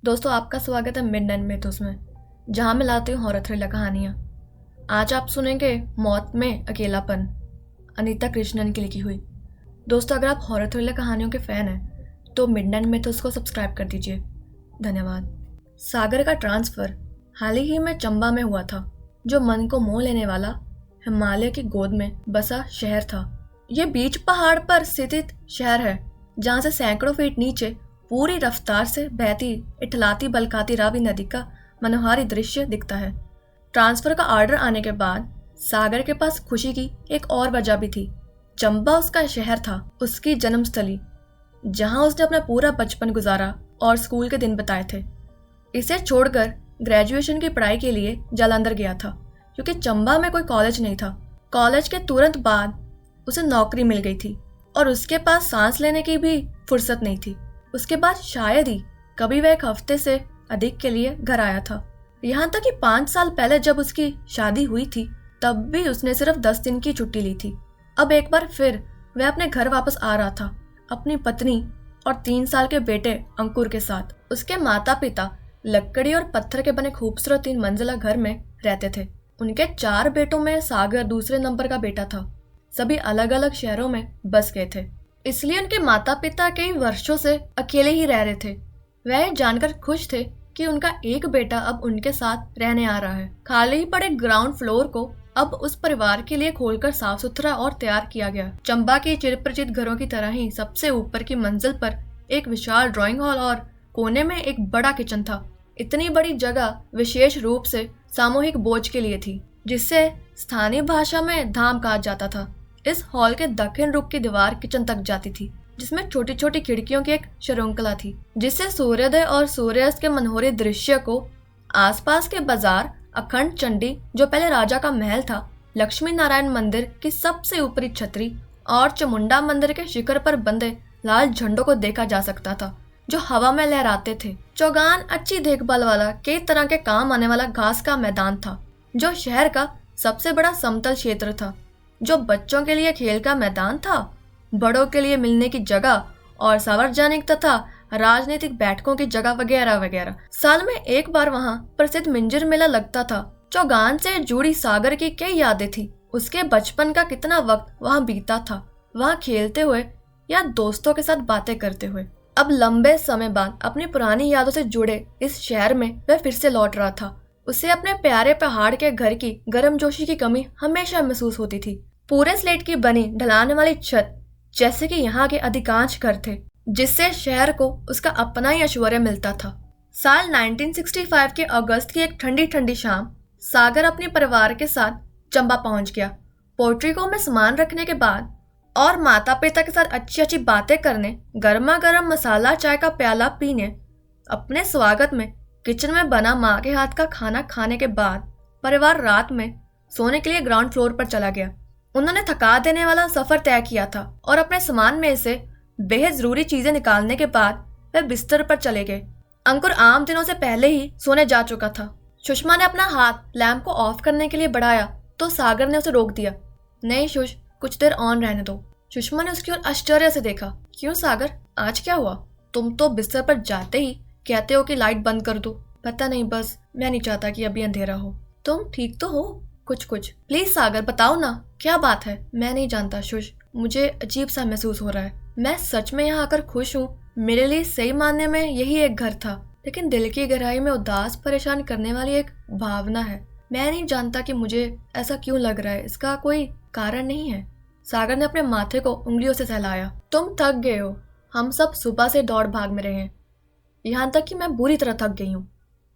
दोस्तों, आपका स्वागत है मिडनाइट मिथ्स में, जहां मैं लाती हूँ हॉरर थ्रिलर कहानियाँ। आज आप सुनेंगे मौत में अकेलापन, अनीता कृष्णन की लिखी हुई। दोस्तों, अगर आप हॉरर थ्रिलर कहानियों के फैन हैं तो मिडनाइट मिथ्स को सब्सक्राइब कर दीजिए। धन्यवाद। सागर का ट्रांसफ़र हाल ही में चंबा में हुआ था, जो मन को मोह लेने वाला हिमालय की गोद में बसा शहर था। ये बीच पहाड़ पर स्थित शहर है, जहाँ से सैकड़ों फीट नीचे पूरी रफ्तार से बहती इठलाती बलकाती रावी नदी का मनोहारी दृश्य दिखता है। ट्रांसफर का ऑर्डर आने के बाद सागर के पास खुशी की एक और वजह भी थी। चंबा उसका शहर था, उसकी जन्मस्थली, जहां उसने अपना पूरा बचपन गुजारा और स्कूल के दिन बिताए थे। इसे छोड़कर ग्रेजुएशन की पढ़ाई के लिए जालंधर गया था, क्योंकि चंबा में कोई कॉलेज नहीं था। कॉलेज के तुरंत बाद उसे नौकरी मिल गई थी और उसके पास सांस लेने की भी फुर्सत नहीं थी। उसके बाद शायद ही कभी वह एक हफ्ते से अधिक के लिए घर आया था। यहाँ तक कि 5 साल पहले जब उसकी शादी हुई थी, तब भी उसने सिर्फ 10 दिन की छुट्टी ली थी। अब एक बार फिर वह अपने घर वापस आ रहा था, अपनी पत्नी और 3 साल के बेटे अंकुर के साथ। उसके माता पिता लकड़ी और पत्थर के बने खूबसूरत 3 मंजिला घर में रहते थे। उनके 4 बेटों में सागर दूसरे नंबर का बेटा था। सभी अलग अलग शहरों में बस गए थे, इसलिए उनके माता पिता कई वर्षों से अकेले ही रह रहे थे। वह जानकर खुश थे कि उनका एक बेटा अब उनके साथ रहने आ रहा है। खाली पड़े ग्राउंड फ्लोर को अब उस परिवार के लिए खोलकर साफ सुथरा और तैयार किया गया। चंबा के चिरपरिचित घरों की तरह ही सबसे ऊपर की मंजिल पर एक विशाल ड्राइंग हॉल और कोने में एक बड़ा किचन था। इतनी बड़ी जगह विशेष रूप से सामूहिक भोज के लिए थी, जिससे स्थानीय भाषा में धाम कहा जाता था। इस हॉल के दक्षिण रुख की दीवार किचन तक जाती थी, जिसमें छोटी छोटी खिड़कियों की एक शृंखला थी, जिससे सूर्योदय और सूर्यास्त के मनोहरी दृश्य को आसपास के बाजार, अखंड चंडी जो पहले राजा का महल था, लक्ष्मी नारायण मंदिर की सबसे ऊपरी छतरी और चामुंडा मंदिर के शिखर पर बंधे लाल झंडों को देखा जा सकता था, जो हवा में लहराते थे। चौगान अच्छी देखभाल वाला कई तरह के काम आने वाला घास का मैदान था, जो शहर का सबसे बड़ा समतल क्षेत्र था, जो बच्चों के लिए खेल का मैदान था, बड़ों के लिए मिलने की जगह और सार्वजनिक तथा राजनीतिक बैठकों की जगह वगैरह वगैरह। साल में एक बार वहाँ प्रसिद्ध मिंजर मेला लगता था। चौगान से जुड़ी सागर की कई यादें थी। उसके बचपन का कितना वक्त वहाँ बीता था, वहाँ खेलते हुए या दोस्तों के साथ बातें करते हुए। अब लंबे समय बाद अपनी पुरानी यादों से जुड़े इस शहर में वह फिर से लौट रहा था। उसे अपने प्यारे पहाड़ के घर की गर्मजोशी की कमी हमेशा महसूस होती थी। पूरे स्लेट की बनी ढलाने वाली छत, जैसे कि यहाँ के अधिकांश घर थे, जिससे शहर को उसका अपना ही ऐश्वर्य मिलता था। साल 1965 के अगस्त की एक ठंडी ठंडी शाम सागर अपने परिवार के साथ चंबा पहुंच गया। पोर्ट्रिको में सामान रखने के बाद और माता पिता के साथ अच्छी अच्छी बातें करने, गर्मा गर्म मसाला चाय का प्याला पीने, अपने स्वागत में किचन में बना माँ के हाथ का खाना खाने के बाद परिवार रात में सोने के लिए ग्राउंड फ्लोर पर चला गया। उन्होंने थका देने वाला सफर तय किया था और अपने सामान में से बेहद जरूरी चीजें निकालने के बाद वे बिस्तर पर चले गए। अंकुर आम दिनों से पहले ही सोने जा चुका था। सुषमा ने अपना हाथ लैंप को ऑफ करने के लिए बढ़ाया तो सागर ने उसे रोक दिया। नहीं सुष, कुछ देर ऑन रहने दो। सुषमा ने उसकी ओर आश्चर्य से देखा। क्यों सागर, आज क्या हुआ? तुम तो बिस्तर पर जाते ही कहते हो कि लाइट बंद कर दो। पता नहीं, बस मैं नहीं चाहता कि अभी अंधेरा हो। तुम ठीक तो हो? कुछ प्लीज सागर बताओ ना, क्या बात है? मैं नहीं जानता शुश, मुझे अजीब सा महसूस हो रहा है। मैं सच में यहाँ आकर खुश हूँ। मेरे लिए सही मानने में यही एक घर था, लेकिन दिल की गहराई में उदास परेशान करने वाली एक भावना है। मैं नहीं जानता कि मुझे ऐसा क्यों लग रहा है, इसका कोई कारण नहीं है। सागर ने अपने माथे को उंगलियों से सहलाया। तुम थक गए हो, हम सब सुबह से दौड़ भाग में रहे हैं, यहाँ तक कि मैं बुरी तरह थक गई हूँ।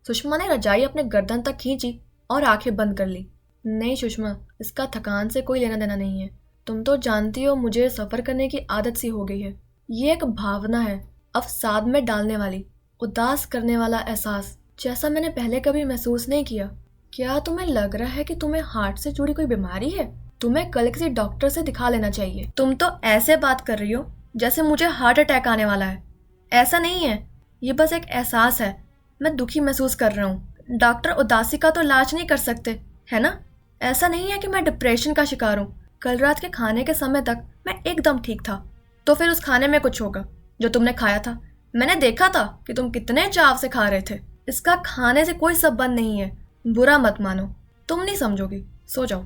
सुषमा ने रजाई अपने गर्दन तक खींची और आंखें बंद कर ली। नहीं सुषमा, इसका थकान से कोई लेना देना नहीं है। तुम तो जानती हो मुझे सफर करने की आदत सी हो गई है। ये एक भावना है, अवसाद में डालने वाली, उदास करने वाला एहसास, जैसा मैंने पहले कभी महसूस नहीं किया। क्या तुम्हें लग रहा है कि तुम्हें हार्ट से जुड़ी कोई बीमारी है? तुम्हें कल किसी डॉक्टर से दिखा लेना चाहिए। तुम तो ऐसे बात कर रही हो जैसे मुझे हार्ट अटैक आने वाला है। ऐसा नहीं है, ये बस एक एहसास है। मैं दुखी महसूस कर रहा हूँ। डॉक्टर उदासी का तो इलाज नहीं कर सकते, है ना? ऐसा नहीं है कि मैं डिप्रेशन का शिकार हूँ। कल रात के खाने के समय तक मैं एकदम ठीक था। तो फिर उस खाने में कुछ होगा जो तुमने खाया था। मैंने देखा था कि तुम कितने चाव से खा रहे थे। इसका खाने से कोई संबंध नहीं है। बुरा मत मानो, तुम नहीं समझोगी। सो जाओ।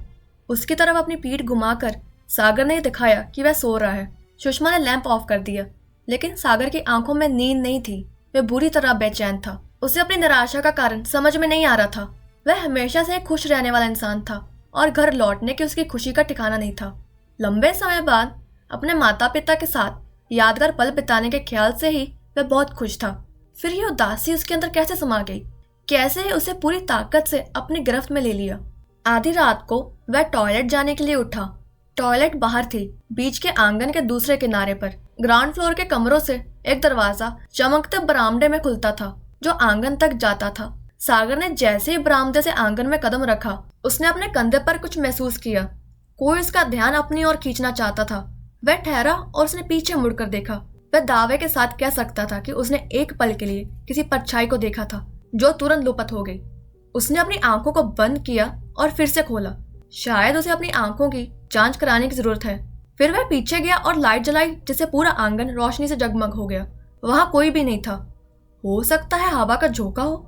उसकी तरफ अपनी पीठ घुमाकर सागर ने दिखाया कि वह सो रहा है। सुषमा ने लैंप ऑफ कर दिया, लेकिन सागर की आंखों में नींद नहीं थी। वह बुरी तरह बेचैन था। उसे अपनी निराशा का कारण समझ में नहीं आ रहा था। वह हमेशा से खुश रहने वाला इंसान था और घर लौटने की उसकी खुशी का ठिकाना नहीं था। लंबे समय बाद अपने माता पिता के साथ यादगार पल बिताने के ख्याल से ही वह बहुत खुश था। फिर ये उदासी उसके अंदर कैसे समा गई? कैसे उसे पूरी ताकत से अपनी गिरफ्त में ले लिया? आधी रात को वह टॉयलेट जाने के लिए उठा। टॉयलेट बाहर थी, बीच के आंगन के दूसरे किनारे पर। ग्राउंड फ्लोर के कमरों से एक दरवाजा चमकते बरामदे में खुलता था जो आंगन तक जाता था। सागर ने जैसे ही बरामदे से आंगन में कदम रखा, उसने अपने कंधे पर कुछ महसूस किया। कोई उसका ध्यान अपनी ओर खींचना चाहता था। वह ठहरा और उसने पीछे मुड़कर देखा। वह दावे के साथ कह सकता था कि उसने एक पल के लिए किसी परछाई को देखा था जो तुरंत लुप्त हो गई। उसने अपनी आंखों को बंद किया और फिर से खोला। शायद उसे अपनी आंखों की जांच कराने की जरूरत है। फिर वह पीछे गया और लाइट जलाई, जिससे पूरा आंगन रोशनी से जगमग हो गया। वहां कोई भी नहीं था। हो सकता है हवा का झोंका हो।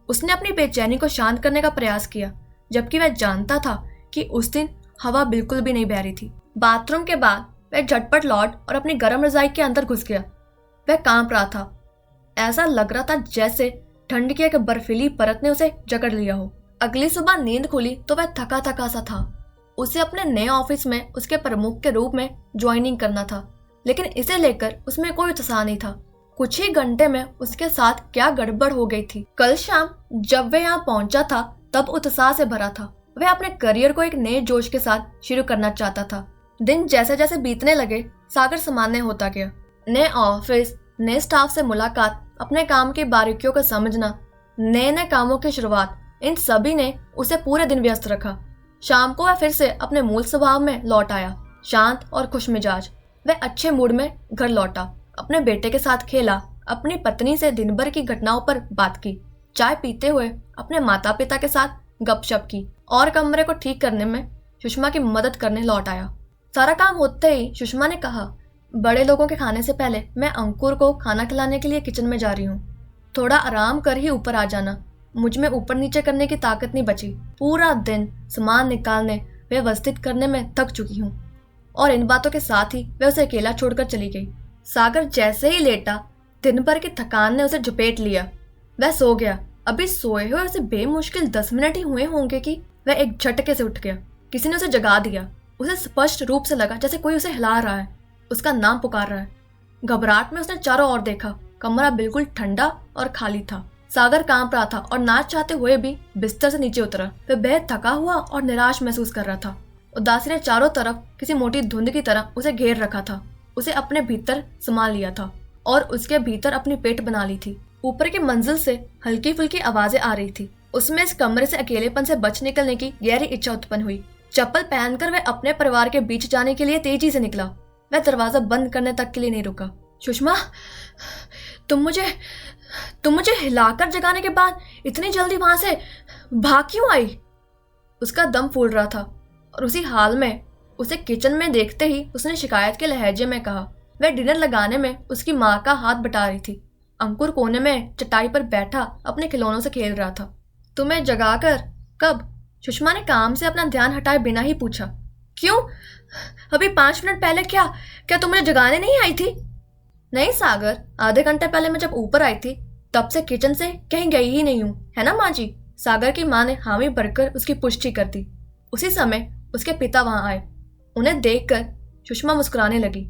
उसने अपनी बेचैनी को शांत करने का प्रयास किया, जबकि वह जानता था कि उस दिन हवा बिल्कुल भी नहीं बह रही थी। बाथरूम के बाद वह झटपट लौट और अपनी गर्म रजाई के अंदर घुस गया। वह कांप रहा था। ऐसा लग रहा था जैसे ठंड की एक बर्फीली परत ने उसे जकड़ लिया हो। अगली सुबह नींद खुली तो वह थका थका सा था। उसे अपने नए ऑफिस में उसके प्रमुख के रूप में ज्वाइनिंग करना था, लेकिन इसे लेकर उसमें कोई उत्साह नहीं था। कुछ ही घंटे में उसके साथ क्या गड़बड़ हो गई थी। कल शाम जब वह यहाँ पहुंचा था तब उत्साह से भरा था। वह अपने करियर को एक नए जोश के साथ शुरू करना चाहता था। दिन जैसे जैसे बीतने लगे, सागर सामान्य होता गया। नए ऑफिस, नए स्टाफ से मुलाकात, अपने काम की बारीकियों को समझना, नए नए कामों की शुरुआत, इन सभी ने उसे पूरे दिन व्यस्त रखा। शाम को वह फिर से अपने मूल स्वभाव में लौट आया, शांत और खुश मिजाज। वह अच्छे मूड में घर लौटा, अपने बेटे के साथ खेला, अपनी पत्नी से दिन भर की घटनाओं पर बात की, चाय पीते हुए अपने माता पिता के साथ गपशप की और कमरे को ठीक करने में सुषमा की मदद करने लौट आया। सारा काम होते ही सुषमा ने कहा, बड़े लोगों के खाने से पहले मैं अंकुर को खाना खिलाने के लिए किचन में जा रही हूँ। थोड़ा आराम कर ही ऊपर आ जाना। मुझ में ऊपर नीचे करने की ताकत नहीं बची। पूरा दिन सामान निकालने, व्यवस्थित करने में थक चुकी हूँ। और इन बातों के साथ ही वह उसे अकेला छोड़कर चली गई। सागर जैसे ही लेटा, दिन भर की थकान ने उसे झपेट लिया। वह सो गया। अभी सोए हुए उसे बेमुश्किल 10 मिनट ही हुए होंगे कि वह एक झटके से उठ गया। किसी ने उसे जगा दिया। उसे स्पष्ट रूप से लगा जैसे कोई उसे हिला रहा है, उसका नाम पुकार रहा है। घबराहट में उसने चारों ओर देखा। कमरा बिल्कुल ठंडा और खाली था। सागर कांप रहा था और नाच चाहते हुए भी बिस्तर से नीचे उतरा। वह बेहद थका हुआ और निराश महसूस कर रहा था। उदासी ने चारों तरफ किसी मोटी धुंध की तरह उसे घेर रखा था। उसे अपने भीतर समा लिया था और उसके भीतर अपनी पेट बना ली थी। ऊपर की मंजिल से हल्की फुल्की आवाजें आ रही थी। उसमें इस कमरे से अकेलेपन से बच निकलने की गहरी इच्छा उत्पन्न हुई। चप्पल पहनकर वह अपने परिवार के बीच जाने के लिए तेजी से निकला। वह दरवाजा बंद करने तक के लिए नहीं रुका। सुषमा, तुम मुझे हिलाकर जगाने के बाद इतनी जल्दी वहां से भाग क्यों आई? उसका दम फूल रहा था और उसी हाल में उसे किचन में देखते ही उसने शिकायत के लहजे में कहा। वह डिनर लगाने में उसकी माँ का हाथ बटा रही थी। अंकुर कोने में चटाई पर बैठा अपने खिलौनों से खेल रहा था। तुम्हें जगाकर कब? सुषमा ने काम से अपना ध्यान हटाए बिना ही पूछा। क्यों? अभी 5 मिनट पहले क्या तुम मुझे जगाने नहीं आई थी? नहीं सागर, आधे घंटे पहले मैं जब ऊपर आई थी तब से किचन से कहीं गई ही नहीं हूँ, है ना माँ जी? सागर की माँ ने हामी भरकर उसकी पुष्टि कर दी। उसी समय उसके पिता वहां आए। उन्हें देखकर सुषमा मुस्कुराने लगी।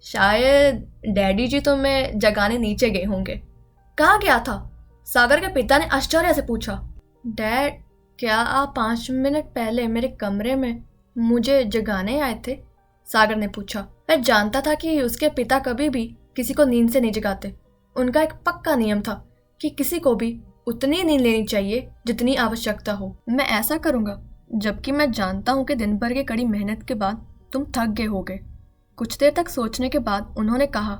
शायद डैडी जी तुम्हें जगाने नीचे गए होंगे। कहाँ गया था? सागर के पिता ने आश्चर्य से पूछा। डैड, क्या आप 5 मिनट पहले मेरे कमरे में मुझे जगाने आए थे? सागर ने पूछा। वह जानता था कि उसके पिता कभी भी किसी को नींद से नहीं जगाते। उनका एक पक्का नियम था कि किसी को भी उतनी नींद लेनी चाहिए जितनी आवश्यकता हो। मैं ऐसा करूँगा, जबकि मैं जानता हूँ कि दिन भर की कड़ी मेहनत के बाद तुम थक गए होगे। कुछ देर तक सोचने के बाद उन्होंने कहा,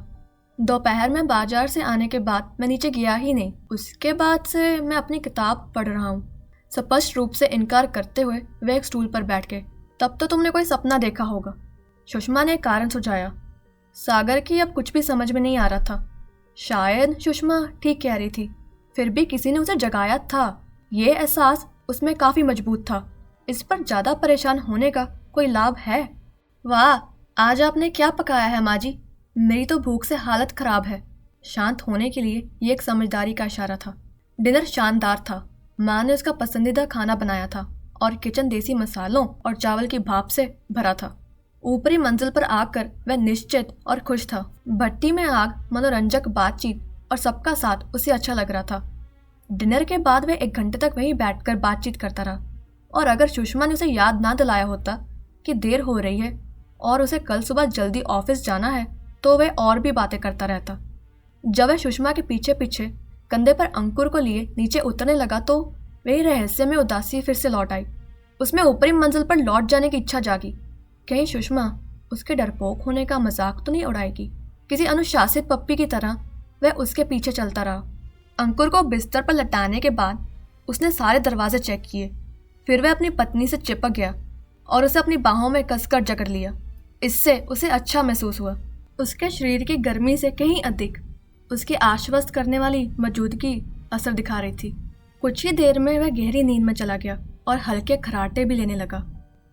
दोपहर में बाजार से आने के बाद मैं नीचे गया ही नहीं। उसके बाद से मैं अपनी किताब पढ़ रहा हूँ। स्पष्ट रूप से इनकार करते हुए वे एक स्टूल पर बैठ गए। तब तो तुमने कोई सपना देखा होगा, सुषमा ने कारण सुझाया। सागर की अब कुछ भी समझ में नहीं आ रहा था। शायद सुषमा ठीक कह रही थी, फिर भी किसी ने उसे जगाया था। ये एहसास उसमें काफी मजबूत था। इस पर ज्यादा परेशान होने का कोई लाभ है? वाह, आज आपने क्या पकाया है माँ जी? मेरी तो भूख से हालत खराब है। शांत होने के लिए ये एक समझदारी का इशारा था। डिनर शानदार था। माँ ने उसका पसंदीदा खाना बनाया था और किचन देसी मसालों और चावल की भाप से भरा था। ऊपरी मंजिल पर आकर वह निश्चित और खुश था। भट्टी में आग, मनोरंजक बातचीत और सबका साथ उसे अच्छा लग रहा था। डिनर के बाद वह 1 घंटे तक वहीं बैठकर बातचीत करता रहा, और अगर सुषमा ने उसे याद ना दिलाया होता कि देर हो रही है और उसे कल सुबह जल्दी ऑफिस जाना है, तो वह और भी बातें करता रहता। जब वह सुषमा के पीछे पीछे कंधे पर अंकुर को लिए नीचे उतरने लगा तो वही रहस्य में उदासी फिर से लौट आई। उसमें ऊपरी मंजिल पर लौट जाने की इच्छा जागी। कहीं सुषमा उसके डरपोक होने का मजाक तो नहीं उड़ाएगी। किसी अनुशासित पप्पी की तरह वह उसके पीछे चलता रहा। अंकुर को बिस्तर पर लटाने के बाद उसने सारे दरवाजे चेक किए। फिर वह अपनी पत्नी से चिपक गया और उसे अपनी बाहों में कसकर जकड़ लिया। इससे उसे अच्छा महसूस हुआ। उसके शरीर की गर्मी से कहीं अधिक उसकी आश्वस्त करने वाली मौजूदगी असर दिखा रही थी। कुछ ही देर में वह गहरी नींद में चला गया और हल्के खर्राटे भी लेने लगा।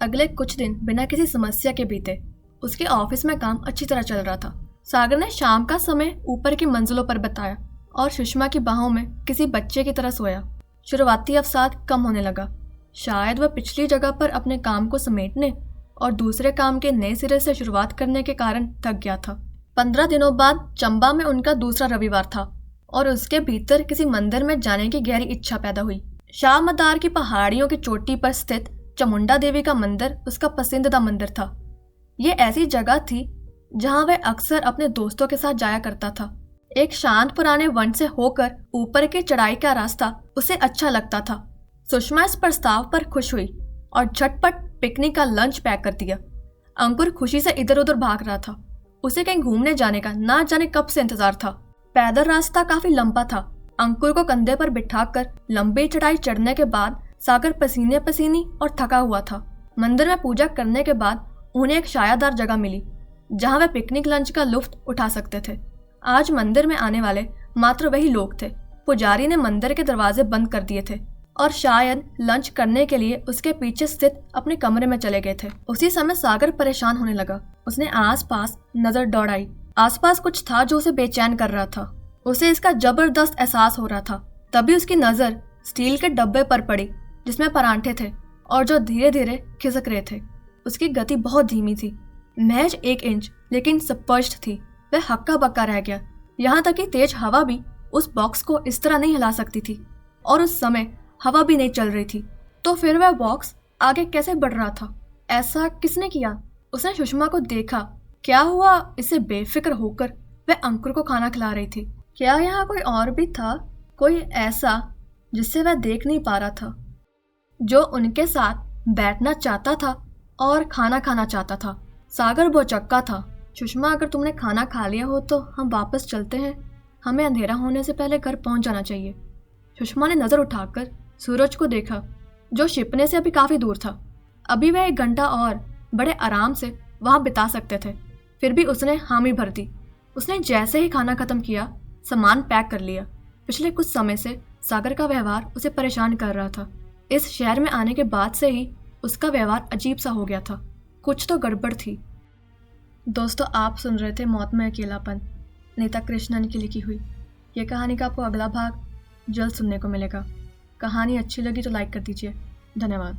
अगले कुछ दिन बिना किसी समस्या के बीते। उसके ऑफिस में काम अच्छी तरह चल रहा था। सागर ने शाम का समय ऊपर की मंजिलों पर बताया और सुषमा की बाहों में किसी बच्चे की तरह सोया। शुरुआती अवसाद कम होने लगा। शायद वह पिछली जगह पर अपने काम को समेटने और दूसरे काम के नए सिरे से शुरुआत करने के कारण थक गया था। 15 दिनों बाद चंबा में उनका दूसरा रविवार था और उसके भीतर किसी मंदिर में जाने की गहरी इच्छा पैदा हुई। शाह मदार की पहाड़ियों की चोटी पर स्थित चामुंडा देवी का मंदिर उसका पसंदीदा मंदिर था। ये ऐसी जगह थी जहां वह अक्सर अपने दोस्तों के साथ जाया करता था। एक शांत पुराने वन से होकर ऊपर की चढ़ाई का रास्ता उसे अच्छा लगता था। सुषमा इस प्रस्ताव पर खुश हुई और झटपट पिकनिक का लंच पैक कर दिया। अंकुर खुशी से इधर उधर भाग रहा था। उसे कहीं घूमने जाने का ना जाने कब से इंतजार था। पैदल रास्ता काफी लंबा था। अंकुर को कंधे पर बिठाकर लंबी चढ़ाई चढ़ने के बाद सागर पसीने पसीनी और थका हुआ था। मंदिर में पूजा करने के बाद उन्हें एक छायादार जगह मिली जहां वे पिकनिक लंच का लुत्फ उठा सकते थे। आज मंदिर में आने वाले मात्र वही लोग थे। पुजारी ने मंदिर के दरवाजे बंद कर दिए थे और शायद लंच करने के लिए उसके पीछे स्थित अपने कमरे में चले गए थे। उसी समय सागर परेशान होने लगा। उसने आसपास नजर दौड़ाई। आसपास कुछ था जो उसे बेचैन कर रहा था। उसे इसका जबरदस्त एहसास हो रहा था। तभी उसकी नजर स्टील के डब्बे पर पड़ी जिसमें परांठे थे और जो धीरे धीरे खिसक रहे थे। उसकी गति बहुत धीमी थी, महज 1 इंच, लेकिन स्पष्ट थी। वह हक्का बक्का रह गया। यहाँ तक कि तेज हवा भी उस बॉक्स को इस तरह नहीं हिला सकती थी और उस समय हवा भी नहीं चल रही थी। तो फिर वह बॉक्स आगे कैसे बढ़ रहा था? ऐसा किसने किया? उसने सुषमा को देखा। क्या हुआ? इससे बेफिक्र होकर वह अंकुर को खाना खिला रही थी। क्या यहाँ कोई और भी था? कोई ऐसा जिससे वह देख नहीं पा रहा था, जो उनके साथ बैठना चाहता था और खाना खाना चाहता था? सागर भौचक्का था। सुषमा, अगर तुमने खाना खा लिया हो तो हम वापस चलते हैं। हमें अंधेरा होने से पहले घर पहुंच जाना चाहिए। सुषमा ने नजर उठाकर सूरज को देखा जो छिपने से अभी काफी दूर था। अभी वह 1 घंटा और बड़े आराम से वहां बिता सकते थे। फिर भी उसने हामी भर दी। उसने जैसे ही खाना खत्म किया, सामान पैक कर लिया। पिछले कुछ समय से सागर का व्यवहार उसे परेशान कर रहा था। इस शहर में आने के बाद से ही उसका व्यवहार अजीब सा हो गया था। कुछ तो गड़बड़ थी। दोस्तों, आप सुन रहे थे मौत में अकेलापन, नीता कृष्णन की लिखी हुई। ये कहानी का आपको अगला भाग जल्द सुनने को मिलेगा। कहानी अच्छी लगी तो लाइक कर दीजिए। धन्यवाद।